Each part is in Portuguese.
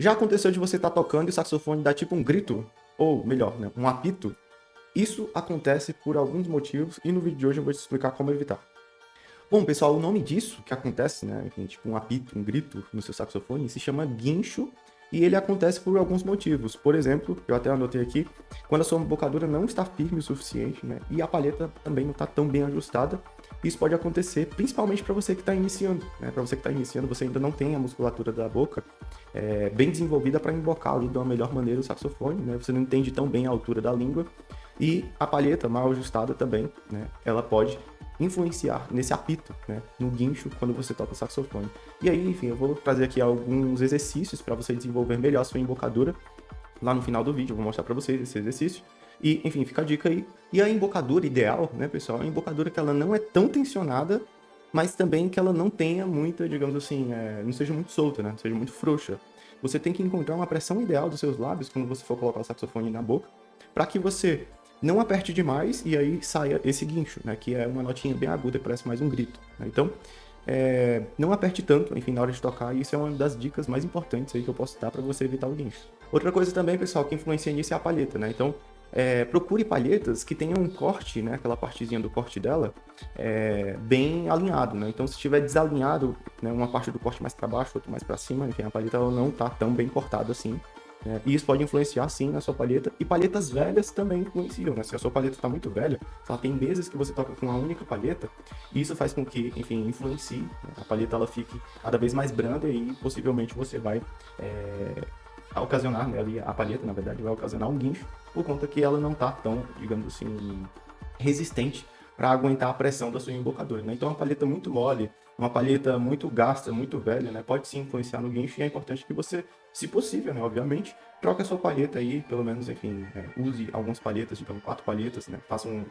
Já aconteceu de você estar tocando e o saxofone dar tipo um grito? Ou melhor, né, um apito? Isso acontece por alguns motivos e no vídeo de hoje eu vou te explicar como evitar. Bom, pessoal, o nome disso que acontece, né, enfim, tipo um apito, um grito no seu saxofone, se chama guincho e ele acontece por alguns motivos. Por exemplo, eu até anotei aqui, quando a sua embocadura não está firme o suficiente, né, e a palheta também não está tão bem ajustada, isso pode acontecer principalmente para você que está iniciando, né, para você que está iniciando, você ainda não tem a musculatura da boca bem desenvolvida para embocar ali de uma melhor maneira o saxofone, né, você não entende tão bem a altura da língua e a palheta mal ajustada também, né, ela pode influenciar nesse apito, né, no guincho quando você toca o saxofone. E aí, enfim, eu vou trazer aqui alguns exercícios para você desenvolver melhor a sua embocadura. Lá no final do vídeo eu vou mostrar para vocês esse exercício. E, enfim, fica a dica aí. E a embocadura ideal, né, pessoal, é uma embocadura que ela não é tão tensionada, mas também que ela não tenha muita, digamos assim, não seja muito solta, né, não seja muito frouxa. Você tem que encontrar uma pressão ideal dos seus lábios quando você for colocar o saxofone na boca, para que você não aperte demais e aí saia esse guincho, né? Que é uma notinha bem aguda, que parece mais um grito, né? Então, não aperte tanto, enfim, na hora de tocar, e isso é uma das dicas mais importantes aí que eu posso dar para você evitar o guincho. Outra coisa também, pessoal, que influencia nisso é a palheta, né? Então, procure palhetas que tenham um corte, né? Aquela partezinha do corte dela bem alinhado, né? Então, se estiver desalinhado, né? Uma parte do corte mais para baixo, outra mais para cima, enfim, a palheta ela não tá tão bem cortada assim. E isso pode influenciar sim na sua palheta, e palhetas velhas também influenciam, né? Se a sua palheta está muito velha, se ela tem meses que você toca com uma única palheta, isso faz com que, enfim, influencie, né? A palheta ela fique cada vez mais branda e possivelmente você vai ocasionar, né, ali a palheta, na verdade, vai ocasionar um guincho, por conta que ela não está tão, digamos assim, resistente para aguentar a pressão da sua embocadura, né? Então, uma palheta muito mole, uma palheta muito gasta, muito velha, né? Pode sim influenciar no guincho e é importante que você, se possível, né? Obviamente, troque a sua palheta aí, pelo menos, enfim, use algumas palhetas, digamos, 4 palhetas, né? Faça um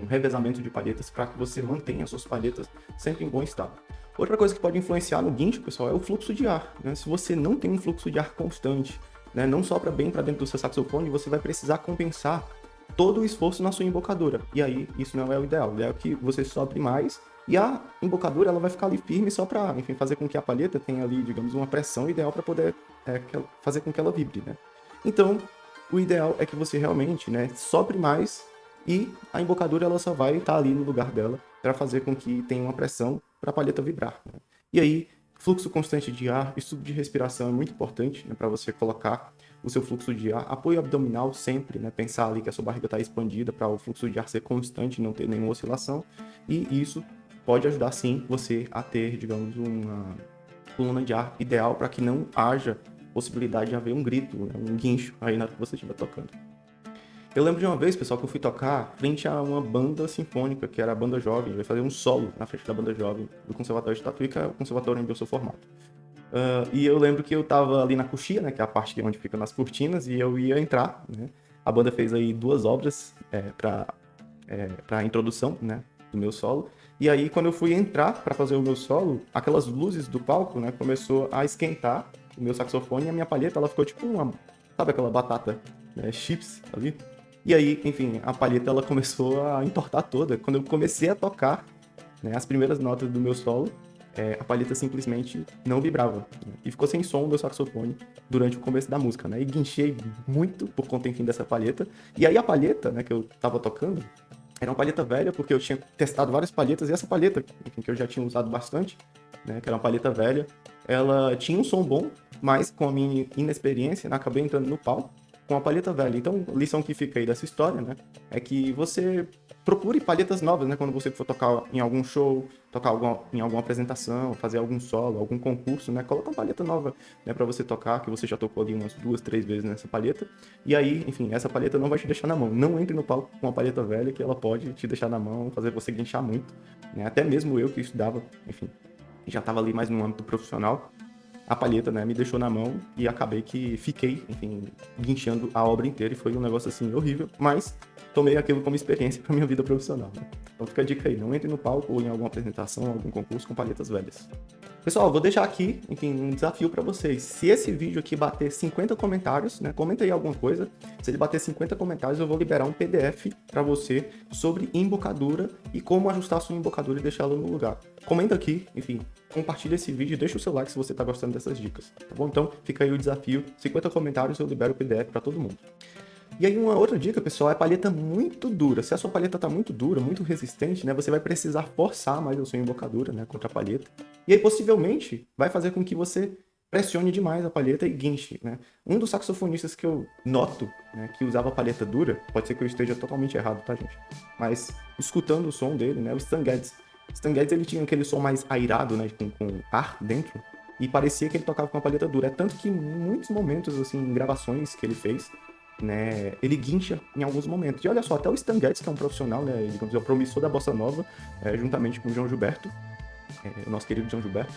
revezamento de palhetas para que você mantenha as suas palhetas sempre em bom estado. Outra coisa que pode influenciar no guincho, pessoal, é o fluxo de ar, né? Se você não tem um fluxo de ar constante, né? Não sopra bem para dentro do seu saxofone, você vai precisar compensar todo o esforço na sua embocadura. E aí, isso não é o ideal. O ideal é que você sopre mais e a embocadura ela vai ficar ali firme só para, enfim, fazer com que a palheta tenha ali, digamos, uma pressão ideal para poder fazer com que ela vibre, né? Então, o ideal é que você realmente, né, sopre mais e a embocadura ela só vai estar ali no lugar dela para fazer com que tenha uma pressão para a palheta vibrar, né? E aí, fluxo constante de ar, estudo de respiração é muito importante, né, para você colocar o seu fluxo de ar, apoio abdominal sempre, né, pensar ali que a sua barriga está expandida para o fluxo de ar ser constante, não ter nenhuma oscilação, e isso pode ajudar sim você a ter, digamos, uma coluna de ar ideal para que não haja possibilidade de haver um grito, né, um guincho aí na hora que você estiver tocando. Eu lembro de uma vez, pessoal, que eu fui tocar frente a uma banda sinfônica, que era a banda jovem, vai fazer um solo na frente da banda jovem do Conservatório de Tatuí, que é o conservatório onde eu sou formado. E eu lembro que eu tava ali na coxia, né, que é a parte onde ficam as cortinas, e eu ia entrar, né? A banda fez aí 2 obras para introdução, né, do meu solo. E aí, quando eu fui entrar para fazer o meu solo, aquelas luzes do palco, né, começou a esquentar o meu saxofone e a minha palheta, ela ficou tipo uma, sabe aquela batata, né, chips ali? E aí, enfim, a palheta ela começou a entortar toda. Quando eu comecei a tocar, né, as primeiras notas do meu solo, a palheta simplesmente não vibrava, né? E ficou sem som o meu saxofone durante o começo da música, né? E guinchei muito por conta, enfim, dessa palheta. E aí a palheta, né, que eu tava tocando, era uma palheta velha, porque eu tinha testado várias palhetas, e essa palheta, enfim, que eu já tinha usado bastante, né, que era uma palheta velha, ela tinha um som bom, mas com a minha inexperiência, né, acabei entrando no pau com a palheta velha. Então, a lição que fica aí dessa história, né, é que você procure palhetas novas, né, quando você for tocar em algum show, tocar em alguma apresentação, fazer algum solo, algum concurso, né, coloca uma palheta nova, né, para você tocar, que você já tocou ali umas 2, 3 vezes nessa palheta, e aí, enfim, essa palheta não vai te deixar na mão. Não entre no palco com uma palheta velha, que ela pode te deixar na mão, fazer você guinchar muito, né, até mesmo eu que estudava, enfim, já estava ali mais no âmbito profissional, a palheta, né, me deixou na mão e acabei que fiquei, enfim, guinchando a obra inteira e foi um negócio assim horrível, mas tomei aquilo como experiência para minha vida profissional, né? Então fica a dica aí, não entre no palco ou em alguma apresentação, algum concurso com palhetas velhas. Pessoal, eu vou deixar aqui, enfim, um desafio para vocês. Se esse vídeo aqui bater 50 comentários, né, comenta aí alguma coisa. Se ele bater 50 comentários, eu vou liberar um PDF para você sobre embocadura e como ajustar a sua embocadura e deixá-la no lugar. Comenta aqui, enfim, compartilha esse vídeo e deixa o seu like se você está gostando dessas dicas, tá bom? Então, fica aí o desafio, 50 comentários eu libero o PDF para todo mundo. E aí uma outra dica, pessoal, é palheta muito dura. Se a sua palheta está muito dura, muito resistente, né, você vai precisar forçar mais a sua embocadura, né, contra a palheta. E aí possivelmente vai fazer com que você pressione demais a palheta e guinche, né? Um dos saxofonistas que eu noto, né, que usava palheta dura, pode ser que eu esteja totalmente errado, tá, gente? Mas escutando o som dele, né, o Stan Getz. Stan Getz, ele tinha aquele som mais airado, né, com ar dentro, e parecia que ele tocava com a palheta dura. É tanto que em muitos momentos, assim, em gravações que ele fez, né, ele guincha em alguns momentos. E olha só, até o Stan Getz, que é um profissional, né, digamos, é o promissor da bossa nova, juntamente com o João Gilberto, o nosso querido João Gilberto,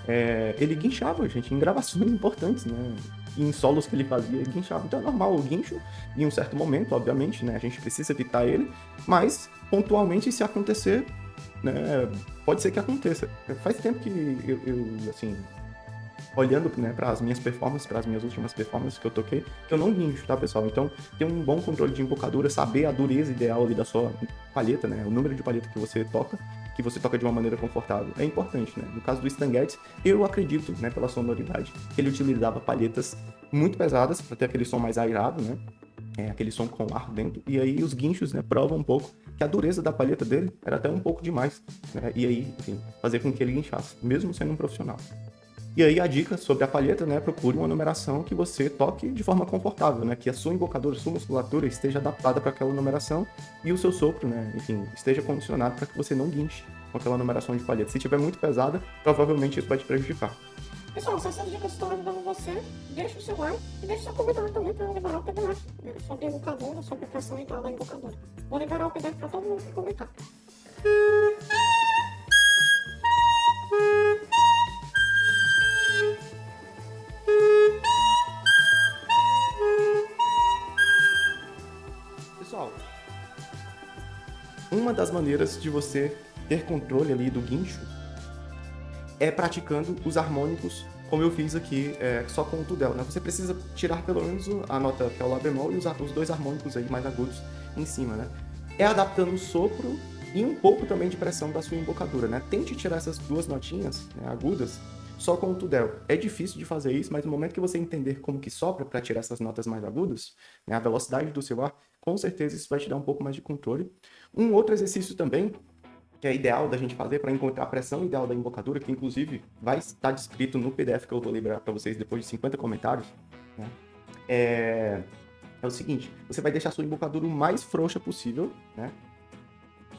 né, ele guinchava, gente, em gravações importantes, né, em solos que ele fazia, ele guinchava. Então é normal o guincho, em um certo momento, obviamente, né, a gente precisa evitar ele, mas pontualmente, se acontecer, né, pode ser que aconteça. Faz tempo que eu assim, olhando, né, para as minhas performances, para as minhas últimas performances que eu toquei, que eu não guincho, tá, pessoal? Então, ter um bom controle de embocadura, saber a dureza ideal ali da sua palheta, né, o número de palheta que você toca de uma maneira confortável, é importante, né? No caso do Stan Getz, eu acredito, né, pela sonoridade, que ele utilizava palhetas muito pesadas para ter aquele som mais airado, né? Aquele som com ar dentro, e aí os guinchos, né, provam um pouco que a dureza da palheta dele era até um pouco demais, né? E aí, enfim, fazer com que ele guinchasse, mesmo sendo um profissional. E aí a dica sobre a palheta, né, procure uma numeração que você toque de forma confortável, né, que a sua embocadura, sua musculatura esteja adaptada para aquela numeração e o seu sopro, né, enfim, esteja condicionado para que você não guinche com aquela numeração de palheta. Se tiver muito pesada, provavelmente isso vai te prejudicar. Pessoal, se essas dicas estão ajudando você, deixa o seu like e deixa o seu comentário também para eu liberar o PDF, né, sobre embocadura, sobre pressão e tal da embocadura. Vou liberar o PDF para todo mundo que comentar. Pessoal, uma das maneiras de você ter controle ali do guincho é praticando os harmônicos, como eu fiz aqui, só com o Tudel, né? Você precisa tirar pelo menos a nota que é o Lá bemol e os dois harmônicos aí mais agudos em cima, né? É adaptando o sopro e um pouco também de pressão da sua embocadura, né? Tente tirar essas duas notinhas, né, agudas só com o Tudel. É difícil de fazer isso, mas no momento que você entender como que sopra para tirar essas notas mais agudas, né, a velocidade do seu ar, com certeza isso vai te dar um pouco mais de controle. Um outro exercício também que é ideal da gente fazer para encontrar a pressão ideal da embocadura, que inclusive vai estar descrito no PDF que eu vou liberar para vocês depois de 50 comentários, né? É o seguinte, você vai deixar a sua embocadura o mais frouxa possível, né?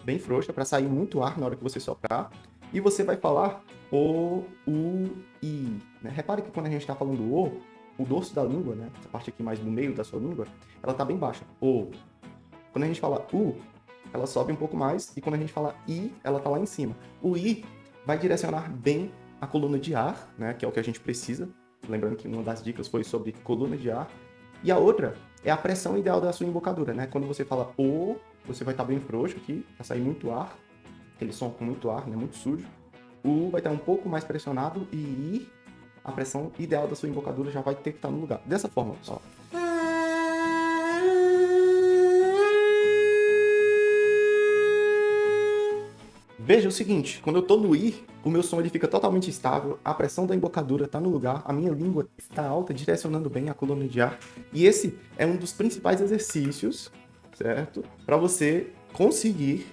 Bem frouxa, para sair muito ar na hora que você soprar, e você vai falar O, U, I, né? Repare que quando a gente está falando o dorso da língua, né? Essa parte aqui mais do meio da sua língua, ela está bem baixa, O. Quando a gente fala U, ela sobe um pouco mais, e quando a gente fala I, ela tá lá em cima. O I vai direcionar bem a coluna de ar, né, que é o que a gente precisa. Lembrando que uma das dicas foi sobre coluna de ar. E a outra é a pressão ideal da sua embocadura, né? Quando você fala O, você vai estar bem frouxo aqui, vai sair muito ar, aquele som com muito ar, né, muito sujo. O U vai estar um pouco mais pressionado, e I, a pressão ideal da sua embocadura já vai ter que estar no lugar. Dessa forma, pessoal. Veja o seguinte, quando eu tô no I, o meu som ele fica totalmente estável, a pressão da embocadura está no lugar, a minha língua está alta, direcionando bem a coluna de ar. E esse é um dos principais exercícios, certo? Para você conseguir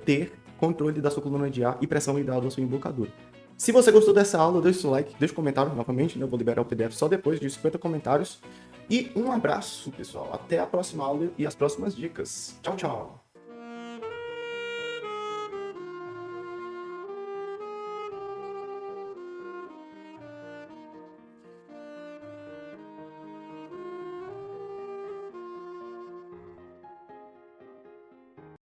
ter controle da sua coluna de ar e pressão ideal da sua embocadura. Se você gostou dessa aula, deixa o seu like, deixa um comentário novamente, né? Eu vou liberar o PDF só depois de 50 comentários. E um abraço, pessoal. Até a próxima aula e as próximas dicas. Tchau, tchau.